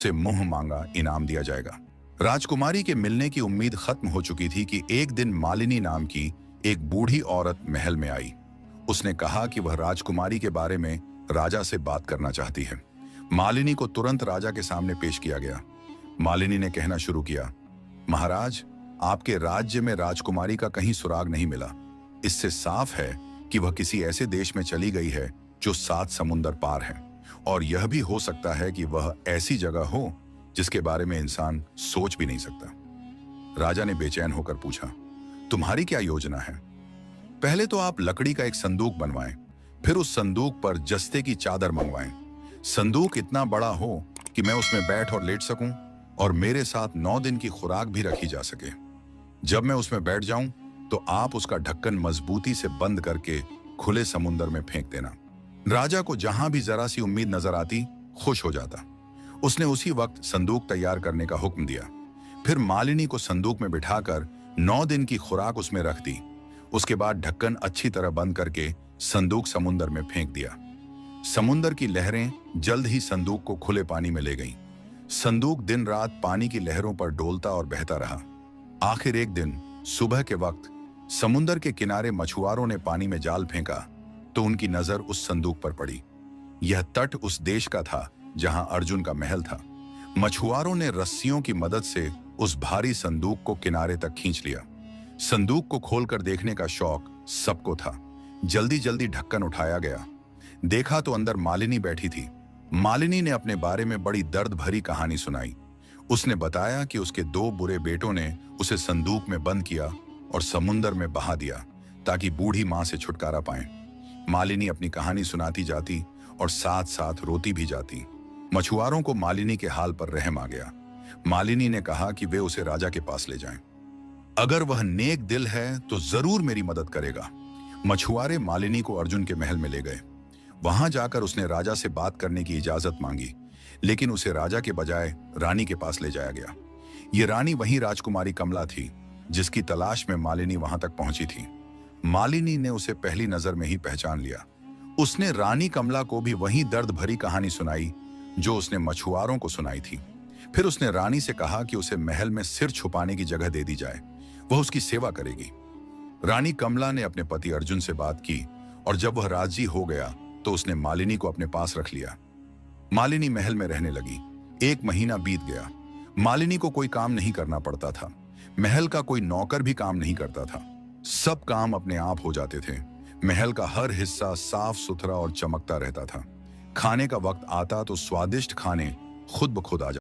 से मुंह मांगा इनाम दिया जाएगा। राजकुमारी के मिलने की उम्मीद खत्म हो चुकी थी कि एक दिन मालिनी नाम की एक बूढ़ी औरत महल में आई। उसने कहा कि वह राजकुमारी के बारे में राजा से बात करना चाहती है। मालिनी को तुरंत राजा के सामने पेश किया गया। मालिनी ने कहना शुरू किया, महाराज, आपके राज्य में राजकुमारी का कहीं सुराग नहीं मिला। इससे साफ है कि वह किसी ऐसे देश में चली गई है जो 7 समुंदर पार है, और यह भी हो सकता है कि वह ऐसी जगह हो जिसके बारे में इंसान सोच भी नहीं सकता। राजा ने बेचैन होकर पूछा, तुम्हारी क्या योजना है? पहले तो आप लकड़ी का एक संदूक बनवाएं, फिर उस संदूक पर जस्ते की चादर मंगवाएं। संदूक इतना बड़ा हो कि मैं उसमें बैठ और लेट सकूं, और मेरे साथ 9 दिन की खुराक भी रखी जा सके। जब मैं उसमें बैठ जाऊं तो आप उसका ढक्कन मजबूती से बंद करके खुले समुंदर में फेंक देना। राजा को जहां भी जरा सी उम्मीद नजर आती, खुश हो जाता। उसने उसी वक्त संदूक तैयार करने का हुक्म दिया। फिर मालिनी को संदूक में बिठाकर 9 दिन की खुराक उसमें रख दी। उसके बाद ढक्कन अच्छी तरह बंद करके संदूक समुंदर में फेंक दिया। समुंदर की लहरें जल्द ही संदूक को खुले पानी में ले गईं। संदूक दिन रात पानी की लहरों पर डोलता और बहता रहा। आखिर एक दिन सुबह के वक्त समुंदर के किनारे मछुआरों ने पानी में जाल फेंका तो उनकी नजर उस संदूक पर पड़ी। यह तट उस देश का था जहां अर्जुन का महल था। मछुआरों ने रस्सियों की मदद से उस भारी संदूक को किनारे तक खींच लिया। संदूक को खोलकर देखने का शौक सबको था। जल्दी जल्दी ढक्कन उठाया गया। देखा तो अंदर मालिनी बैठी थी। मालिनी ने अपने बारे में बड़ी दर्द भरी कहानी सुनाई। उसने बताया कि उसके 2 बुरे बेटों ने उसे संदूक में बंद किया और समुंदर में बहा दिया ताकि बूढ़ी मां से छुटकारा पाएं। मालिनी अपनी कहानी सुनाती जाती और साथ साथ रोती भी जाती। मछुआरों को मालिनी के हाल पर रहम आ गया। मालिनी ने कहा कि वे उसे राजा के पास ले जाएं। अगर वह नेक दिल है तो जरूर मेरी मदद करेगा। मछुआरे मालिनी को अर्जुन के महल में ले गए। वहां जाकर उसने राजा से बात करने की इजाजत मांगी, लेकिन उसे राजा के बजाय रानी के पास ले जाया गया। ये रानी वही राजकुमारी कमला थी जिसकी तलाश में मालिनी वहां तक पहुंची थी। मालिनी ने उसे पहली नजर में ही पहचान लिया। उसने रानी कमला को भी वही दर्द भरी कहानी सुनाई जो उसने मछुआरों को सुनाई थी। फिर उसने रानी से कहा कि उसे महल में सिर छुपाने की जगह दे दी जाए, वह उसकी सेवा करेगी। रानी कमला ने अपने पति अर्जुन से बात की और जब वह राजी हो गया तो उसने मालिनी को अपने पास रख लिया। मालिनी महल में रहने लगी। 1 महीना बीत गया। मालिनी को कोई काम नहीं करना पड़ता था। महल का कोई नौकर भी काम नहीं करता था। सब काम अपने आप हो जाते थे। महल का हर हिस्सा साफ सुथरा और चमकता रहता था। खाने का वक्त आता तो स्वादिष्ट खाने खुद ब खुद आ जाते।